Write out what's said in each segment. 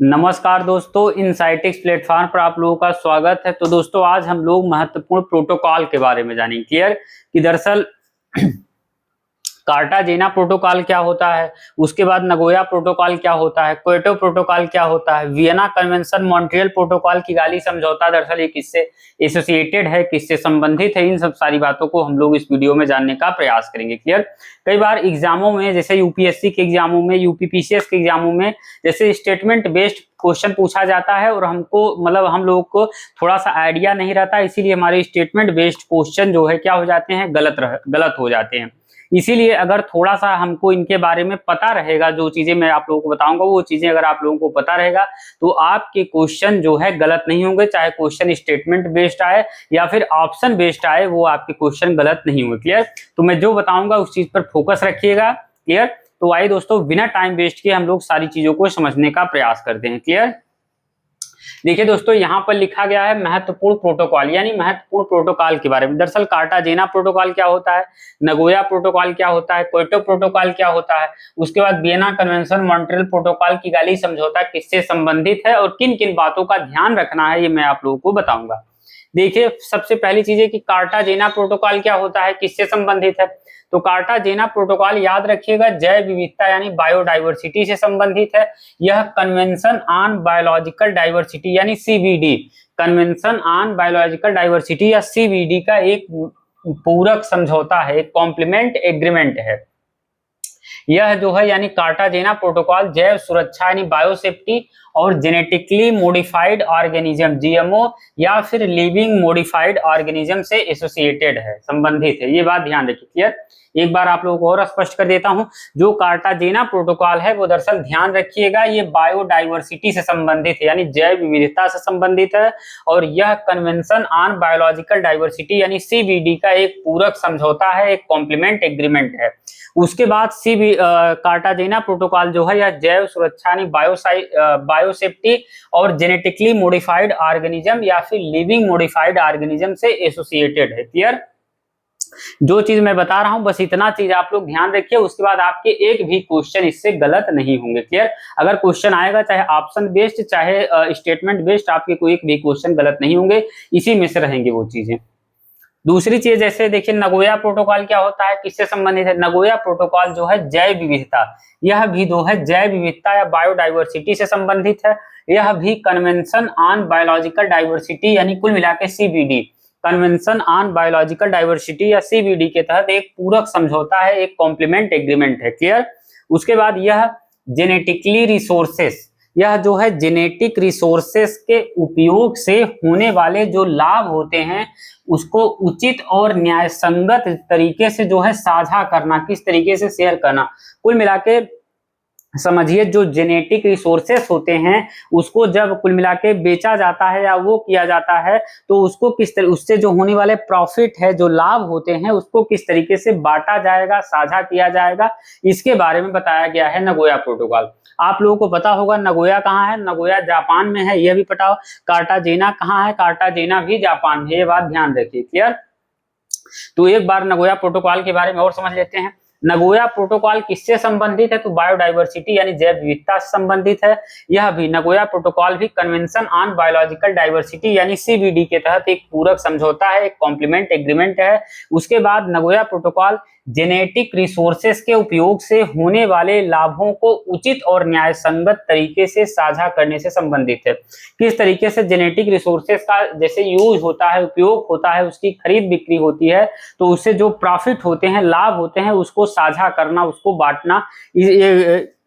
नमस्कार दोस्तों, इनसाइटिक्स प्लेटफॉर्म पर आप लोगों का स्वागत है। तो दोस्तों आज हम लोग महत्वपूर्ण प्रोटोकॉल के बारे में जानेंगे। क्लियर कि दरअसल कार्टाजेना प्रोटोकॉल क्या होता है, उसके बाद नगोया प्रोटोकॉल क्या होता है, क्योटो प्रोटोकॉल क्या होता है, Vienna convention, Montreal protocol, Kigali समझौता दरअसल ये किससे एसोसिएटेड है, किससे संबंधित है, इन सब सारी बातों को हम लोग इस वीडियो में जानने का प्रयास करेंगे। क्लियर। कई बार एग्जामों में, जैसे यूपीएससी के एग्जामों में, यूपीपीसीएस के एग्जामों में जैसे स्टेटमेंट बेस्ड क्वेश्चन पूछा जाता है और हमको मतलब हम लोगों को थोड़ा सा आइडिया नहीं रहता, इसीलिए हमारे स्टेटमेंट बेस्ड क्वेश्चन जो है क्या हो जाते हैं, गलत हो जाते हैं। इसीलिए अगर थोड़ा सा हमको इनके बारे में पता रहेगा, जो चीजें मैं आप लोगों को बताऊंगा वो चीजें अगर आप लोगों को पता रहेगा तो आपके क्वेश्चन जो है गलत नहीं होंगे। चाहे क्वेश्चन स्टेटमेंट बेस्ड आए या फिर ऑप्शन बेस्ड आए, वो आपके क्वेश्चन गलत नहीं होंगे। क्लियर। तो मैं जो बताऊंगा उस चीज पर फोकस रखिएगा। क्लियर। तो आइए दोस्तों, बिना टाइम वेस्ट किए हम लोग सारी चीजों को समझने का प्रयास करते हैं। क्लियर। देखिए दोस्तों, यहाँ पर लिखा गया है महत्वपूर्ण प्रोटोकॉल, यानी महत्वपूर्ण प्रोटोकॉल के बारे में। दरअसल कार्टाजेना प्रोटोकॉल क्या होता है, नगोया प्रोटोकॉल क्या होता है, क्योटो प्रोटोकॉल क्या होता है, उसके बाद Vienna convention, Montreal protocol, Kigali समझौता किससे संबंधित है और किन किन बातों का ध्यान रखना है, ये मैं आप लोगों को बताऊंगा। देखिए, सबसे पहली चीज है कि कार्टाजेना प्रोटोकॉल क्या होता है, किससे संबंधित है। तो कार्टाजेना प्रोटोकॉल याद रखिएगा, जैव विविधता यानी बायोडाइवर्सिटी से संबंधित है। यह कन्वेंशन ऑन बायोलॉजिकल डाइवर्सिटी यानी CBD, convention on biological diversity या सीबीडी का एक पूरक समझौता है, एक कॉम्प्लीमेंट एग्रीमेंट है। यह जो है यानी कार्टाजेना प्रोटोकॉल जैव सुरक्षा यानी बायोसेफ्टी और जेनेटिकली मॉडिफाइड ऑर्गेनिज्म जीएमओ या फिर लिविंग मॉडिफाइड ऑर्गेनिज्म से एसोसिएटेड है, संबंधित है। ये बात ध्यान रखिए। क्लियर। एक बार आप लोगों को और स्पष्ट कर देता हूं, जो कार्टाजेना प्रोटोकॉल है वो दरअसल ध्यान रखिएगा ये बायोडाइवर्सिटी से संबंधित है, यानी जैव विविधता से संबंधित है। और यह कन्वेंशन ऑन बायोलॉजिकल डाइवर्सिटी यानी सीबीडी का एक पूरक समझौता है, एक कॉम्प्लीमेंट एग्रीमेंट है। उसके बाद कार्टाजेना प्रोटोकॉल जो है यह जैव सुरक्षा यानी बायोसेफ्टी और जेनेटिकली मॉडिफाइड ऑर्गेनिज्म या फिर लिविंग मॉडिफाइड ऑर्गेनिज्म से एसोसिएटेड है। क्लियर। जो चीज मैं बता रहा हूं बस इतना चीज आप लोग ध्यान रखिए, उसके बाद आपके एक भी क्वेश्चन इससे गलत नहीं होंगे। क्लियर। अगर क्वेश्चन आएगा चाहे ऑप्शन बेस्ड चाहे स्टेटमेंट बेस्ड, आपके कोई एक भी क्वेश्चन गलत नहीं होंगे, इसी में से रहेंगे वो चीजें। दूसरी चीज जैसे देखिए, नगोया प्रोटोकॉल क्या होता है, किससे संबंधित है। नगोया प्रोटोकॉल जो है जैव विविधता, यह भी जो है जैव विविधता या बायोडाइवर्सिटी से संबंधित है। यह भी कन्वेंशन ऑन बायोलॉजिकल डाइवर्सिटी यानी कुल मिला के CBD, convention on biological diversity या सीबीडी के तहत एक पूरक समझौता है, एक कॉम्प्लीमेंट एग्रीमेंट है। क्लियर। उसके बाद यह जेनेटिकली रिसोर्सेस, यह जो है जेनेटिक रिसोर्सेस के उपयोग से होने वाले जो लाभ होते हैं उसको उचित और न्यायसंगत तरीके से जो है साझा करना, किस तरीके से शेयर करना। कुल मिला के समझिए, जो जेनेटिक रिसोर्सेस होते हैं उसको जब कुल मिला के बेचा जाता है या वो किया जाता है तो उसको किस तरह, उससे जो होने वाले प्रॉफिट है, जो लाभ होते हैं उसको किस तरीके से बांटा जाएगा, साझा किया जाएगा, इसके बारे में बताया गया है नगोया प्रोटोकॉल। आप लोगों को पता होगा नगोया कहाँ है, नगोया जापान में है, यह भी पता हो। कार्टाजेना कहाँ है, कार्टाजेना भी जापान में, ये बात ध्यान रखिए। क्लियर। तो एक बार नगोया प्रोटोकॉल के बारे में और समझ लेते हैं। नगोया प्रोटोकॉल किससे संबंधित है, तो बायोडाइवर्सिटी यानी जैव विविधता से संबंधित है। यह भी नगोया प्रोटोकॉल भी कन्वेंशन ऑन बायोलॉजिकल डाइवर्सिटी यानी सीबीडी के तहत एक पूरक समझौता है, एक कॉम्प्लीमेंट एग्रीमेंट है। उसके बाद नगोया प्रोटोकॉल जेनेटिक रिसोर्सेस के उपयोग से होने वाले लाभों को उचित और न्यायसंगत तरीके से साझा करने से संबंधित है। किस तरीके से जेनेटिक रिसोर्सेस का जैसे यूज होता है, उपयोग होता है, उसकी खरीद बिक्री होती है, तो उससे जो प्रॉफिट होते हैं, लाभ होते हैं, उसको साझा करना, उसको बांटना,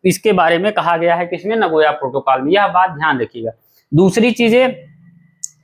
इसके बारे में कहा गया है किसमें, नगोया प्रोटोकॉल में। यह बात ध्यान रखिएगा। दूसरी चीजें,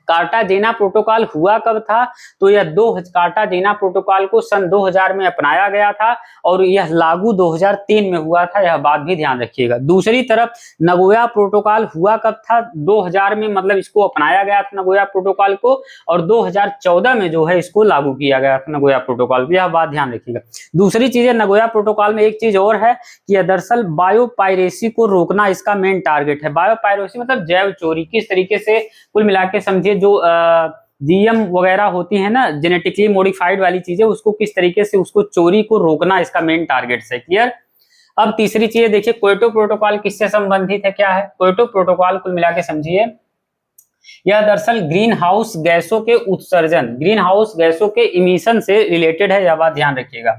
कार्टाजेना प्रोटोकॉल हुआ कब था, तो यह कार्टाजेना प्रोटोकॉल को सन 2000 में अपनाया गया था और यह लागू 2003 में हुआ था, यह बात भी ध्यान रखिएगा। दूसरी तरफ नगोया प्रोटोकॉल हुआ कब था, 2000 में, मतलब इसको अपनाया गया था नगोया प्रोटोकॉल को, और 2014 में जो है इसको लागू किया गया था नगोया प्रोटोकॉल, यह बात ध्यान रखिएगा। दूसरी चीज है, नगोया प्रोटोकॉल में एक चीज और है कि दरअसल बायोपायरेसी को रोकना इसका मेन टारगेट है। बायोपायरेसी मतलब जैव चोरी, किस तरीके से, कुल मिला के समझिए जो जीएम वगैरह होती है ना, जेनेटिकली मॉडिफाइड वाली चीजें, उसको किस तरीके से, उसको चोरी को रोकना इसका मेन टारगेट है। क्लियर। अब तीसरी चीज देखिए, क्योटो प्रोटोकॉल किससे संबंधित है, क्या है क्योटो प्रोटोकॉल, कुल मिला के समझिए यह दरअसल ग्रीन हाउस गैसों के उत्सर्जन, ग्रीन हाउस गैसों के इमिशन से रिलेटेड है, यह बात ध्यान रखिएगा।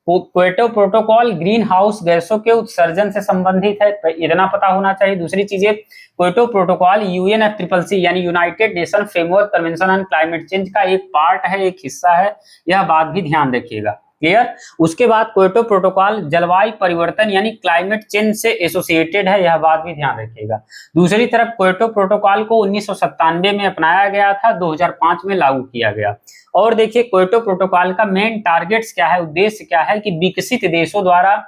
क्योटो प्रोटोकॉल ग्रीन हाउस गैसों के उत्सर्जन से संबंधित है, तो इतना पता होना चाहिए। दूसरी चीजें, क्योटो प्रोटोकॉल यूएनएफसीसीसी यानी United nation framework convention on climate change का एक पार्ट है, एक हिस्सा है, यह बात भी ध्यान रखिएगा। क्लियर। उसके बाद क्योटो प्रोटोकॉल जलवायु परिवर्तन यानी क्लाइमेट चेंज से एसोसिएटेड है, यह बात भी ध्यान रखिएगा। दूसरी तरफ क्योटो प्रोटोकॉल को 1997 में अपनाया गया था, 2005 में लागू किया गया। और देखिए क्योटो प्रोटोकॉल का मेन टारगेट्स क्या है, उद्देश्य क्या है कि विकसित देशों द्वारा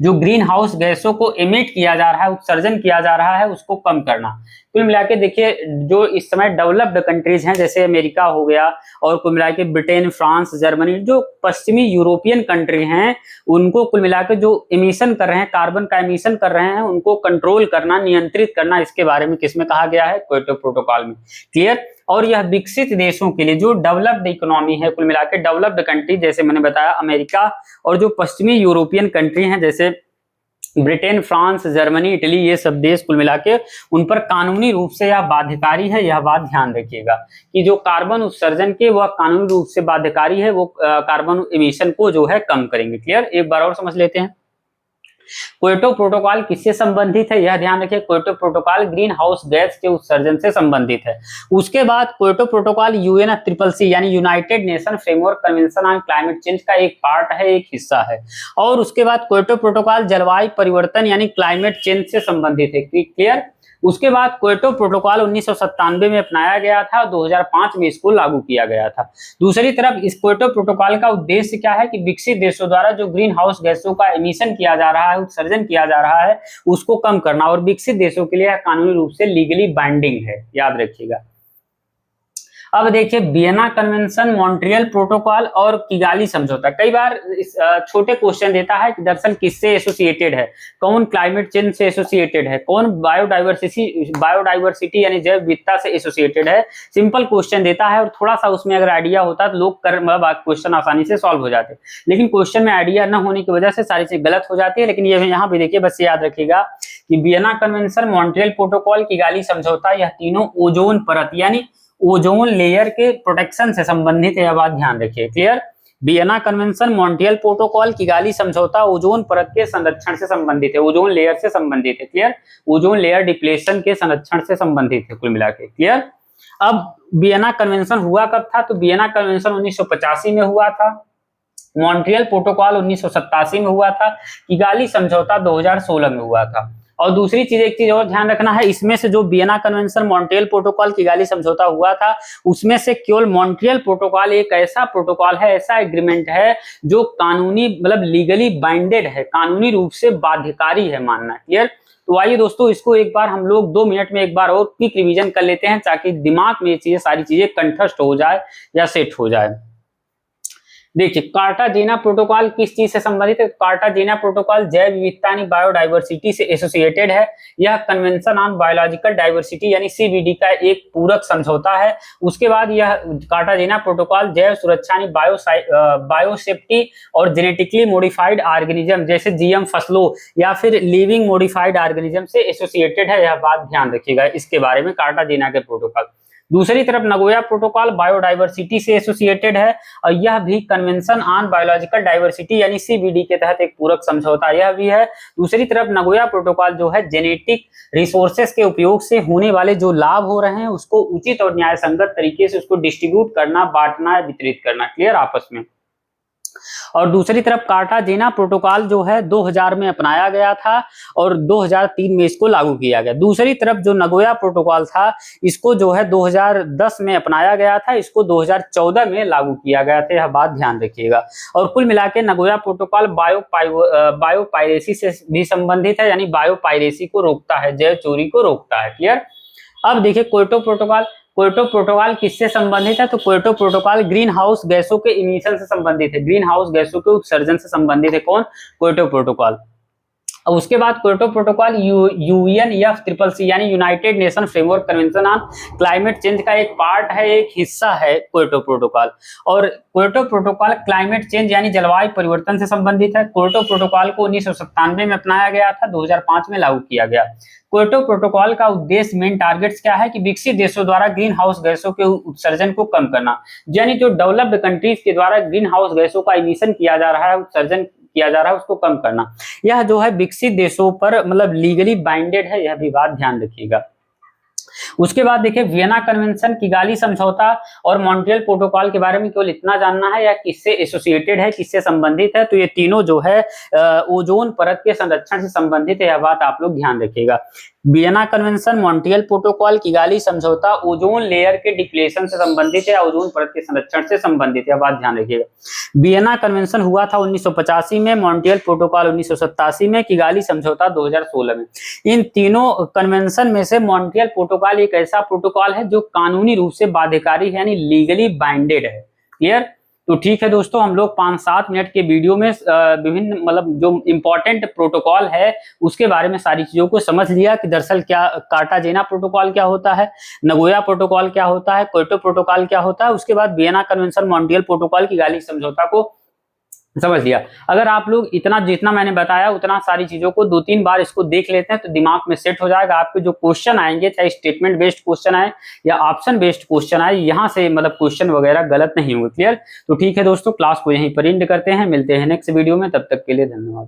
जो ग्रीन हाउस गैसों को एमिट किया जा रहा है, उत्सर्जन किया जा रहा है, उसको कम करना। कुल मिला के देखिए जो इस समय डेवलप्ड कंट्रीज हैं जैसे अमेरिका हो गया, और कुल मिला के ब्रिटेन, फ्रांस, जर्मनी, जो पश्चिमी यूरोपियन कंट्री हैं, उनको कुल मिला के जो इमिशन कर रहे हैं, कार्बन का इमिशन कर रहे हैं, उनको कंट्रोल करना, नियंत्रित करना, इसके बारे में किसमें कहा गया है, क्योटो प्रोटोकॉल में। क्लियर। और यह विकसित देशों के लिए जो डेवलप्ड इकोनॉमी है, कुल मिला के डेवलप्ड कंट्री जैसे मैंने बताया अमेरिका, और जो पश्चिमी यूरोपियन कंट्री हैं जैसे ब्रिटेन, फ्रांस, जर्मनी, इटली, ये सब देश कुल मिला के उन पर कानूनी रूप से यह बाध्यकारी है, यह बात ध्यान रखिएगा कि जो कार्बन उत्सर्जन के वह कानूनी रूप से बाध्यकारी है, वो कार्बन इमिशन को जो है कम करेंगे। क्लियर। एक बार और समझ लेते हैं क्योटो प्रोटोकॉल किससे संबंधित है, यह ध्यान रखिए, Kyoto protocol green house gas के उत्सर्जन से संबंधित है। उसके बाद क्योटो प्रोटोकॉल यूएनएफसीसीसी यानी United nation framework convention on climate change का एक पार्ट है, एक हिस्सा है। और उसके बाद क्योटो प्रोटोकॉल जलवायु परिवर्तन यानी क्लाइमेट चेंज से संबंधित है। क्लियर। उसके बाद क्योटो प्रोटोकॉल 1997 में अपनाया गया था, 2005 में इसको लागू किया गया था। दूसरी तरफ इस क्योटो प्रोटोकॉल का उद्देश्य क्या है कि विकसित देशों द्वारा जो ग्रीन हाउस गैसों का एमिशन किया जा रहा है, उत्सर्जन किया जा रहा है, उसको कम करना, और विकसित देशों के लिए कानूनी रूप से लीगली बाइंडिंग है, याद रखिएगा। अब देखिए वियना कन्वेंशन, मॉन्ट्रियल प्रोटोकॉल और किगाली समझौता, कई बार छोटे क्वेश्चन देता है कि दरअसल किससे एसोसिएटेड है, कौन क्लाइमेट चेंज से एसोसिएटेड है, कौन बायोडाइवर्सिटी यानी जैव विविधता से एसोसिएटेड है। सिंपल क्वेश्चन देता है और थोड़ा सा उसमें अगर आइडिया होता तो लोग मतलब क्वेश्चन आसानी से सॉल्व हो जाते, लेकिन क्वेश्चन में आइडिया न होने की वजह से सारी चीज गलत हो जाती है। लेकिन ये यहाँ भी देखिए, बस याद रखिएगा कि Vienna convention, Montreal protocol, Kigali समझौता, यह तीनों ओजोन परत यानी ओजोन लेयर के प्रोटेक्शन से संबंधित है, यह बात ध्यान रखिए। Clear. Vienna convention, Montreal protocol, Kigali समझौता ओजोन परत के संरक्षण से संबंधित है, ओजोन लेयर से संबंधित है। क्लियर। ओजोन लेयर डिप्लेशन के संरक्षण से संबंधित है कुल मिला के। क्लियर। अब वियना कन्वेंशन हुआ कब था, तो वियना कन्वेंशन 1985 में हुआ था, मॉन्ट्रियल प्रोटोकॉल 1987 में हुआ था, किगाली समझौता 2016 में हुआ था। और दूसरी चीज, एक चीज और ध्यान रखना है, इसमें से जो Vienna convention, Montreal protocol, Kigali समझौता हुआ था, उसमें से केवल मॉन्ट्रियल प्रोटोकॉल एक ऐसा प्रोटोकॉल है, ऐसा एग्रीमेंट है जो कानूनी मतलब लीगली बाइंडेड है, कानूनी रूप से बाध्यकारी है मानना। क्लियर। तो आइए दोस्तों, इसको एक बार हम लोग 2 मिनट में एक बार और क्विक रिवीजन कर लेते हैं, ताकि दिमाग में ये चीजें, सारी चीजें कंठस्थ हो जाए या सेट हो जाए। देखिए कार्टाजेना प्रोटोकॉल किस चीज से संबंधित है, कार्टाजेना प्रोटोकॉल जैव विविधता यानी बायोडाइवर्सिटी से एसोसिएटेड है। यह कन्वेंशन ऑन बायोलॉजिकल डाइवर्सिटी यानी सीबीडी का एक पूरक समझौता है। उसके बाद यह कार्टाजेना प्रोटोकॉल जैव सुरक्षा यानी बायोसेफ्टी और जेनेटिकली मॉडिफाइड ऑर्गेनिज्म जैसे जीएम फसलों या फिर लिविंग मॉडिफाइड ऑर्गेनिज्म से एसोसिएटेड है, यह बात ध्यान रखिएगा इसके बारे में, कार्टाजेना के प्रोटोकॉल। दूसरी तरफ नगोया प्रोटोकॉल बायोडाइवर्सिटी से एसोसिएटेड है, और यह भी कन्वेंशन ऑन बायोलॉजिकल डाइवर्सिटी यानी सीबीडी के तहत एक पूरक समझौता यह भी है। दूसरी तरफ नगोया प्रोटोकॉल जो है जेनेटिक रिसोर्सेस के उपयोग से होने वाले जो लाभ हो रहे हैं उसको उचित और न्याय संगत तरीके से उसको डिस्ट्रीब्यूट करना, बांटना, वितरित करना। क्लियर आपस में। और दूसरी तरफ कार्टाजेना प्रोटोकॉल जो है 2000 में अपनाया गया था और 2003 में इसको लागू किया गया। दूसरी तरफ जो नगोया प्रोटोकॉल था, इसको जो है 2010 में अपनाया गया था, इसको 2014 में लागू किया गया था, यह बात ध्यान रखिएगा। और कुल मिला के नगोया प्रोटोकॉल बायोपायरेसी से भी संबंधित है, यानी बायोपायरेसी को रोकता है, जैव चोरी को रोकता है। क्लियर। अब देखिए क्योटो प्रोटोकॉल किससे संबंधित है, तो क्योटो प्रोटोकॉल ग्रीन हाउस गैसों के इमिशन से संबंधित है, ग्रीन हाउस गैसों के उत्सर्जन से संबंधित है। कौन? Kyoto protocol. और उसके बाद क्योटो प्रोटोकॉल UNFCCC यानी United nation framework convention on climate change का एक पार्ट है, एक हिस्सा है क्योटो प्रोटोकॉल। और क्योटो प्रोटोकॉल क्लाइमेट चेंज यानी जलवायु परिवर्तन से संबंधित है। क्योटो प्रोटोकॉल को 1997 में अपनाया गया था, 2005 में लागू किया गया। क्योटो प्रोटोकॉल का उद्देश्य, मेन टारगेट्स क्या है कि विकसित देशों द्वारा ग्रीन हाउस गैसों के उत्सर्जन को कम करना, यानी जो डेवलप्ड कंट्रीज के द्वारा ग्रीन हाउस गैसों का इमिशन किया जा रहा है, उत्सर्जन किया जा रहा है, उसको कम करना। यह जो है विकसित देशों पर मतलब लीगली बाइंडेड है, यह भी बात ध्यान रखिएगा। उसके बाद देखिए वियना कन्वेंशन, किगाली समझौता और मॉन्ट्रियल प्रोटोकॉल के बारे में केवल इतना जानना है या किससे एसोसिएटेड है, किससे संबंधित है, तो ये तीनों जो है ओजोन परत के संरक्षण से संबंधित है, यह बात आप लोग ध्यान रखिएगा। Vienna convention, Montreal protocol, Kigali समझौता ओजोन लेयर के डिप्लेशन से संबंधित है, ओजोन परत के संरक्षण से संबंधित है, बात ध्यान रखिएगा। वियना कन्वेंशन हुआ था 1985 में, मॉन्ट्रियल प्रोटोकॉल 1987 में, किगाली समझौता 2016 में। इन तीनों कन्वेंशन में से मॉन्ट्रियल प्रोटोकॉल एक ऐसा प्रोटोकॉल है जो कानूनी रूप से बाध्यकारी है, यानी लीगली बाइंडेड है। क्लियर? तो ठीक है दोस्तों, हम लोग 5-7 मिनट के वीडियो में विभिन्न मतलब जो इंपॉर्टेंट प्रोटोकॉल है उसके बारे में सारी चीजों को समझ लिया कि दरअसल क्या कार्टाजेना प्रोटोकॉल क्या होता है, नगोया प्रोटोकॉल क्या होता है, क्योटो प्रोटोकॉल क्या होता है, उसके बाद Vienna convention, Montreal protocol, Kigali समझौता को समझ लिया। अगर आप लोग इतना जितना मैंने बताया उतना सारी चीजों को 2-3 बार इसको देख लेते हैं तो दिमाग में सेट हो जाएगा। आपके जो क्वेश्चन आएंगे, चाहे स्टेटमेंट बेस्ड क्वेश्चन आए या ऑप्शन बेस्ड क्वेश्चन आए, यहाँ से मतलब क्वेश्चन वगैरह गलत नहीं होंगे। क्लियर? तो ठीक है दोस्तों, क्लास को यहीं पर एंड करते हैं, मिलते हैं नेक्स्ट वीडियो में, तब तक के लिए धन्यवाद।